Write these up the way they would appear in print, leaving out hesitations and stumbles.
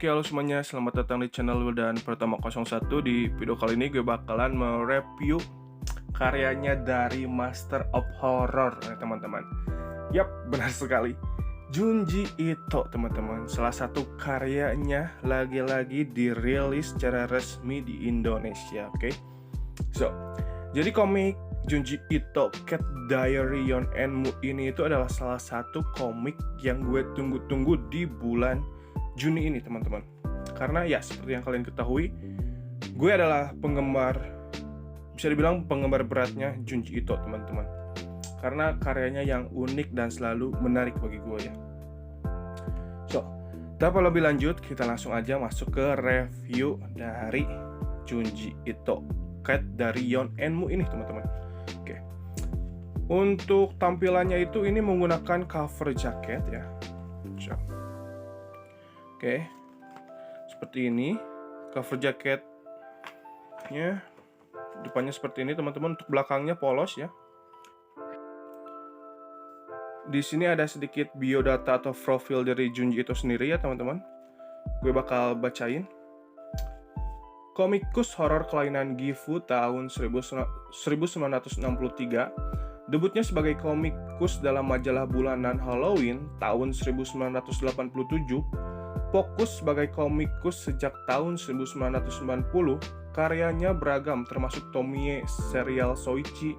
Oke, halo semuanya, selamat datang di channel Wildan Pertama 01. Di video kali ini gue bakalan mereview karyanya dari Master of Horror, teman-teman. Yap, benar sekali, Junji Ito, teman-teman. Salah satu karyanya lagi-lagi dirilis secara resmi di Indonesia, oke? Jadi komik Junji Ito Cat Diary Yon Enmu ini itu adalah salah satu komik yang gue tunggu-tunggu di bulan Juni ini, teman-teman. Karena ya seperti yang kalian ketahui, gue adalah penggemar, bisa dibilang penggemar beratnya Junji Ito, teman-teman. Karena karyanya yang unik dan selalu menarik bagi gue ya. Tanpa lebih lanjut, kita langsung aja masuk ke review dari Junji Ito Cat dari Yon Enmu ini, teman-teman. Oke. Untuk tampilannya itu ini menggunakan cover jaket ya. Oke, seperti ini cover jaketnya, depannya seperti ini, teman-teman. Untuk belakangnya polos ya. Di sini ada sedikit biodata atau profil dari Junji Ito sendiri ya, teman-teman. Gue bakal bacain. Komikus horor kelainan Gifu tahun 1963. Debutnya sebagai komikus dalam majalah bulanan Halloween tahun 1987. Fokus sebagai komikus sejak tahun 1990, karyanya beragam termasuk Tomie serial Soichi,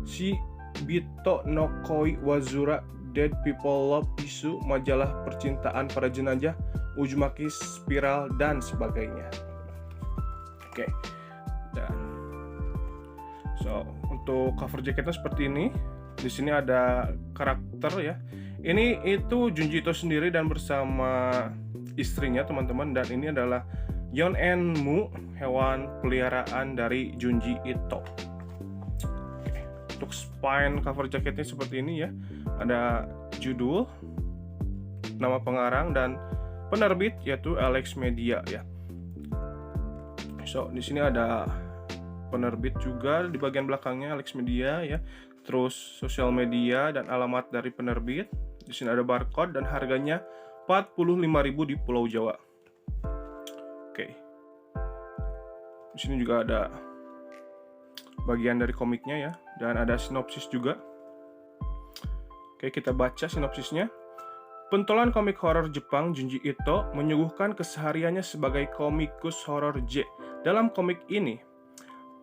Shibito no Koi Wazura, Dead People Love Isu, majalah percintaan para jenazah, Uzumaki Spiral, dan sebagainya. Oke. Dan untuk cover jaketnya seperti ini. Di sini ada karakter ya. Ini itu Junji Ito sendiri dan bersama istrinya, teman-teman, dan ini adalah Yon Enmu, hewan peliharaan dari Junji Ito. Oke. Untuk spine cover jaketnya seperti ini ya. Ada judul, nama pengarang, dan penerbit yaitu Alex Media ya. Di sini ada penerbit juga di bagian belakangnya, Alex Media ya. Terus sosial media dan alamat dari penerbit. Di sini ada barcode dan harganya 45.000 di Pulau Jawa. Oke. Di sini juga ada bagian dari komiknya ya, dan ada sinopsis juga. Oke, kita baca sinopsisnya. Pentolan komik horor Jepang Junji Ito menyuguhkan kesehariannya sebagai komikus horor J. Dalam komik ini,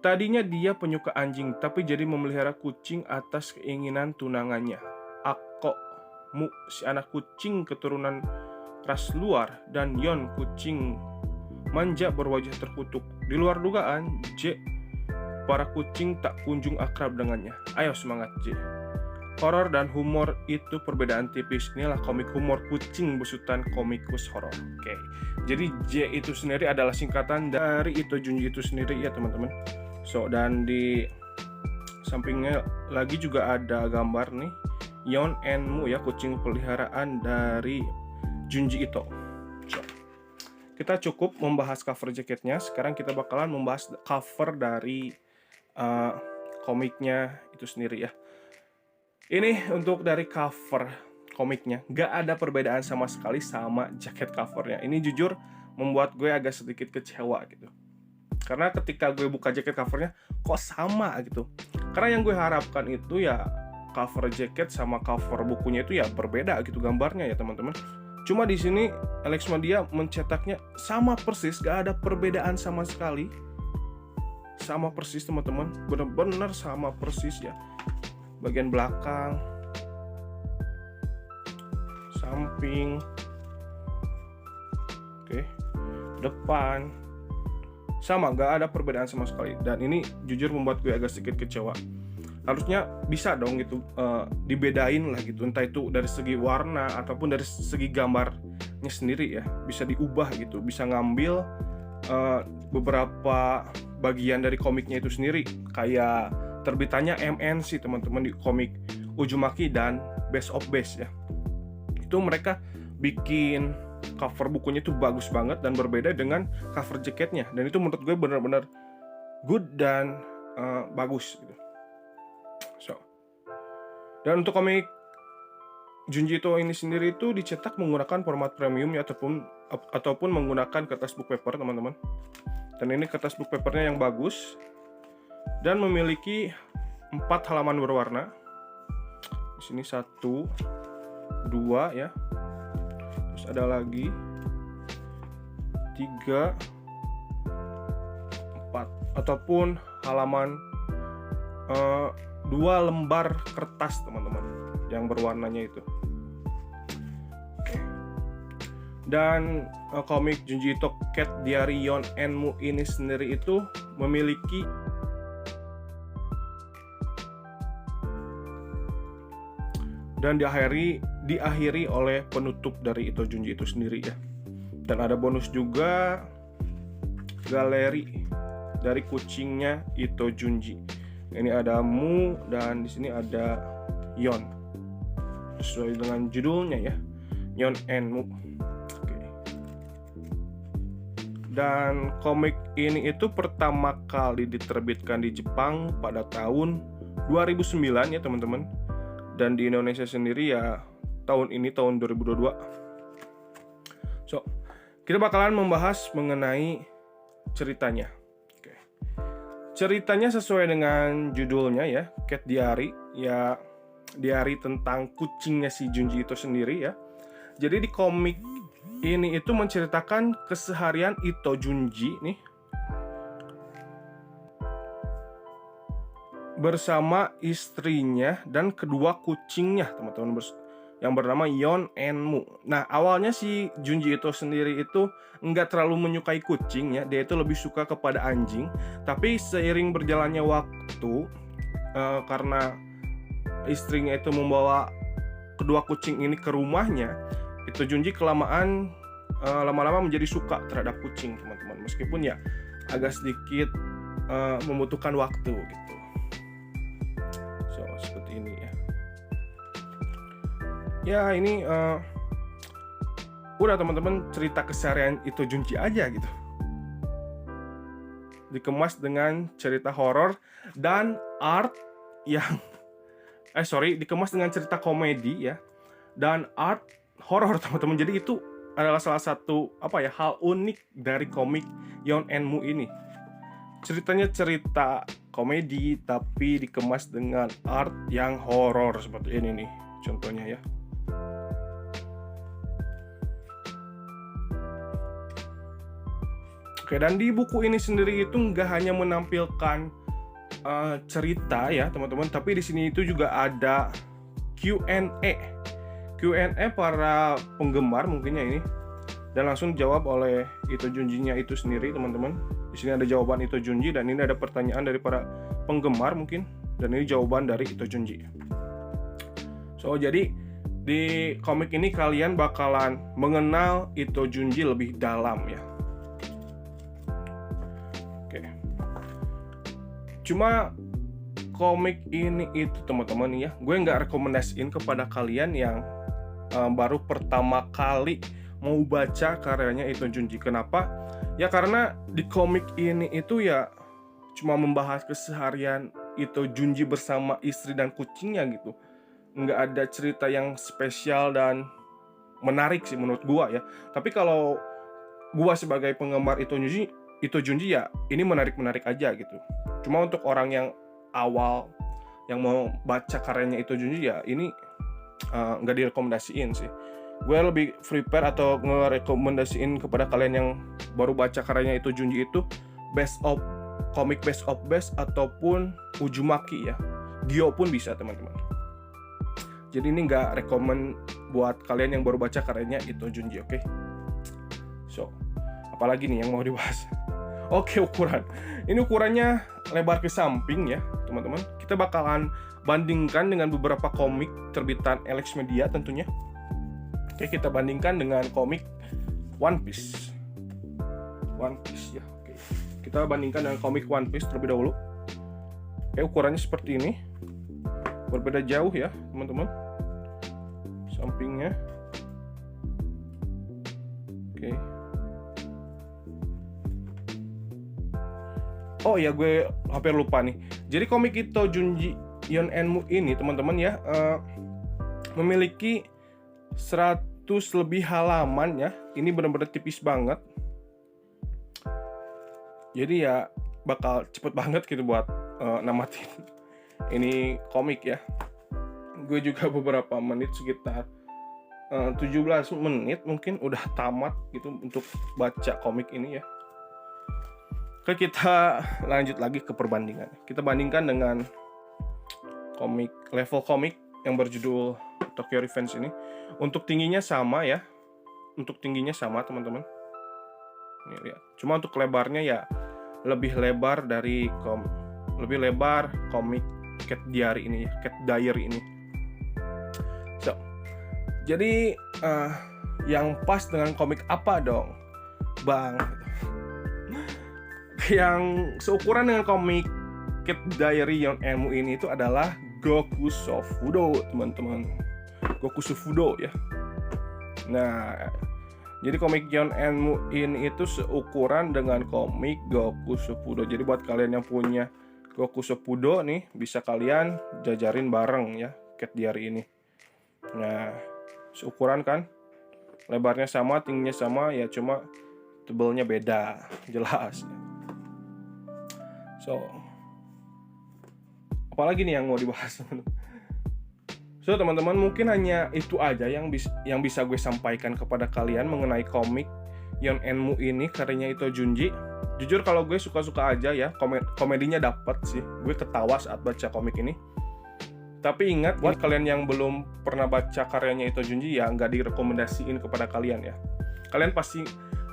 tadinya dia penyuka anjing, tapi jadi memelihara kucing atas keinginan tunangannya, Ako Mu, si anak kucing keturunan ras luar, dan Yon, kucing manja berwajah terkutuk. Di luar dugaan, J, para kucing tak kunjung akrab dengannya. Ayo semangat J. Horor dan humor itu perbedaan tipis. Inilah komik humor kucing besutan komikus horor. Oke. Jadi J itu sendiri adalah singkatan dari Ito Junji itu sendiri ya, teman-teman. Dan di sampingnya lagi juga ada gambar nih, Yon Enmu ya, kucing peliharaan dari Junji Ito. Kita cukup membahas cover jaketnya. Sekarang kita bakalan membahas cover dari komiknya itu sendiri ya. Ini untuk dari cover komiknya, gak ada perbedaan sama sekali sama jaket covernya. Ini jujur membuat gue agak sedikit kecewa gitu. Karena ketika gue buka jaket covernya, kok sama gitu. Karena yang gue harapkan itu ya cover jaket sama cover bukunya itu ya berbeda gitu gambarnya ya, teman-teman. Cuma di sini Alex Media mencetaknya sama persis, gak ada perbedaan sama sekali. Sama persis, teman-teman. Bener-bener sama persis ya. Bagian belakang, samping, oke, depan, sama, gak ada perbedaan sama sekali. Dan ini jujur membuat gue agak sedikit kecewa. Harusnya bisa dong gitu, dibedain lah gitu, entah itu dari segi warna ataupun dari segi gambarnya sendiri ya, bisa diubah gitu, bisa ngambil beberapa bagian dari komiknya itu sendiri, kayak terbitannya MNC, teman-teman, di komik Uzumaki dan Best of Best ya. Itu mereka bikin cover bukunya itu bagus banget dan berbeda dengan cover jaketnya, dan itu menurut gue benar-benar good dan bagus gitu. Dan untuk komik Junji Ito ini sendiri itu dicetak menggunakan format premium ya, ataupun menggunakan kertas book paper, teman-teman. Dan ini kertas book papernya yang bagus dan memiliki 4 halaman berwarna. Di sini 1, 2 ya. Terus ada lagi 3, 4, ataupun halaman 2 lembar kertas, teman-teman, yang berwarnanya itu. Dan komik Junji Ito Cat Diary Yon Enmu ini sendiri itu memiliki dan diakhiri oleh penutup dari Ito Junji itu sendiri ya. Dan ada bonus juga galeri dari kucingnya Ito Junji. Ini ada Mu dan di sini ada Yon. Sesuai dengan judulnya ya, Yon Enmu. Dan komik ini itu pertama kali diterbitkan di Jepang pada tahun 2009 ya, teman-teman. Dan di Indonesia sendiri ya tahun ini, tahun 2022. So, kita bakalan membahas mengenai ceritanya. Oke. Ceritanya sesuai dengan judulnya ya, Cat Diary, ya diary tentang kucingnya si Junji Ito sendiri ya. Jadi di komik ini itu menceritakan keseharian Ito Junji nih bersama istrinya dan kedua kucingnya, teman-teman, yang bernama Yon Enmu. Nah, awalnya si Junji Ito sendiri itu nggak terlalu menyukai kucing ya, dia itu lebih suka kepada anjing. Tapi seiring berjalannya waktu, karena istrinya itu membawa kedua kucing ini ke rumahnya, Ito Junji kelamaan lama-lama menjadi suka terhadap kucing, teman-teman. Meskipun ya agak sedikit membutuhkan waktu gitu. So, seperti ini ya. Ya, ini udah, teman-teman, cerita keseharian Ito Junji aja gitu. Dikemas dengan cerita horor dan art yang dikemas dengan cerita komedi ya dan art horor, teman-teman. Jadi itu adalah salah satu hal unik dari komik Yon Enmu ini. Ceritanya cerita komedi tapi dikemas dengan art yang horor seperti ini nih contohnya ya. Oke, dan di buku ini sendiri itu nggak hanya menampilkan cerita ya, teman-teman, tapi di sini itu juga ada Q&A para penggemar mungkinnya ini, dan langsung dijawab oleh Ito Junji-nya itu sendiri, teman-teman. Di sini ada jawaban Ito Junji dan ini ada pertanyaan dari para penggemar mungkin, dan ini jawaban dari Ito Junji. So, jadi di komik ini kalian bakalan mengenal Ito Junji lebih dalam ya. Oke. Cuma komik ini itu, teman-teman ya, gue nggak rekomendasiin kepada kalian yang baru pertama kali mau baca karyanya Ito Junji. Kenapa? Ya karena di komik ini itu ya cuma membahas keseharian Ito Junji bersama istri dan kucingnya gitu. Nggak ada cerita yang spesial dan menarik sih menurut gua ya. Tapi kalau gua sebagai penggemar Ito Junji ya ini menarik aja gitu. Cuma untuk orang yang awal yang mau baca karyanya Ito Junji ya ini nggak direkomendasiin sih. Gue lebih prepare atau ngerekomendasiin kepada kalian yang baru baca karyanya Ito Junji itu komik best of best ataupun Uzumaki ya. Gyo pun bisa, teman-teman. Jadi ini nggak rekomend buat kalian yang baru baca karyanya Ito Junji, oke? So, apalagi nih yang mau dibahas? Oke, ukuran. Ini ukurannya lebar ke samping ya, teman-teman. Kita bakalan bandingkan dengan beberapa komik terbitan Alex Media tentunya. Oke, kita bandingkan dengan komik One Piece ya. Oke. Kita bandingkan dengan komik One Piece terlebih dahulu. Oke, ukurannya seperti ini. Berbeda jauh ya, teman-teman. Sampingnya. Oke. Oh ya, gue hampir lupa nih. Jadi komik Ito Junji Yon Enmu ini, teman-teman ya, memiliki 100 lebih halaman ya. Ini benar-benar tipis banget. Jadi ya bakal cepet banget gitu buat namatin ini komik ya. Gue juga beberapa menit, sekitar 17 menit mungkin udah tamat gitu untuk baca komik ini ya. Oke, kita lanjut lagi ke perbandingan. Kita bandingkan dengan level komik yang berjudul Tokyo Revenge ini. Untuk tingginya sama ya. Untuk tingginya sama teman-teman. Nih lihat. Cuma untuk lebarnya ya lebih lebar komik Cat Diary ini ya. Cat Diary ini. So, jadi yang pas dengan komik apa dong, Bang? Yang seukuran dengan komik Cat Diary Yon Enmu ini itu adalah Gokusou Fudo, teman-teman. Gokusou Fudo ya. Nah, jadi komik Yon Enmu ini itu seukuran dengan komik Gokusou Fudo. Jadi buat kalian yang punya Gokusou Fudo nih, bisa kalian jajarin bareng ya Cat Diary ini. Nah, seukuran kan, lebarnya sama, tingginya sama, ya cuma tebelnya beda, jelas. So, apalagi nih yang mau dibahas? So, teman-teman, mungkin hanya itu aja yang bisa gue sampaikan kepada kalian mengenai komik Yon Enmu ini karyanya Ito Junji. Jujur kalau gue suka-suka aja ya, komedinya dapet sih. Gue ketawa saat baca komik ini. Tapi ingat, buat kalian yang belum pernah baca karyanya Ito Junji ya, nggak direkomendasiin kepada kalian ya. Kalian pasti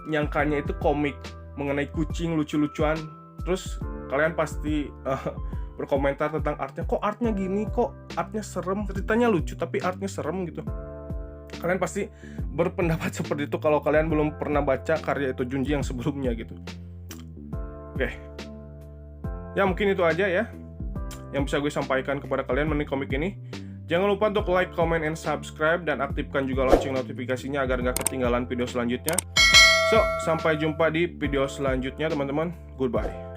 nyangkanya itu komik mengenai kucing lucu-lucuan. Terus kalian pasti berkomentar tentang artnya. Kok artnya gini, kok artnya serem, ceritanya lucu tapi artnya serem gitu. Kalian pasti berpendapat seperti itu kalau kalian belum pernah baca karya Ito Junji yang sebelumnya gitu. Oke. Ya mungkin itu aja ya yang bisa gue sampaikan kepada kalian mengenai komik ini. Jangan lupa untuk like, comment, and subscribe, dan aktifkan juga lonceng notifikasinya agar nggak ketinggalan video selanjutnya. So, sampai jumpa di video selanjutnya teman-teman. Goodbye.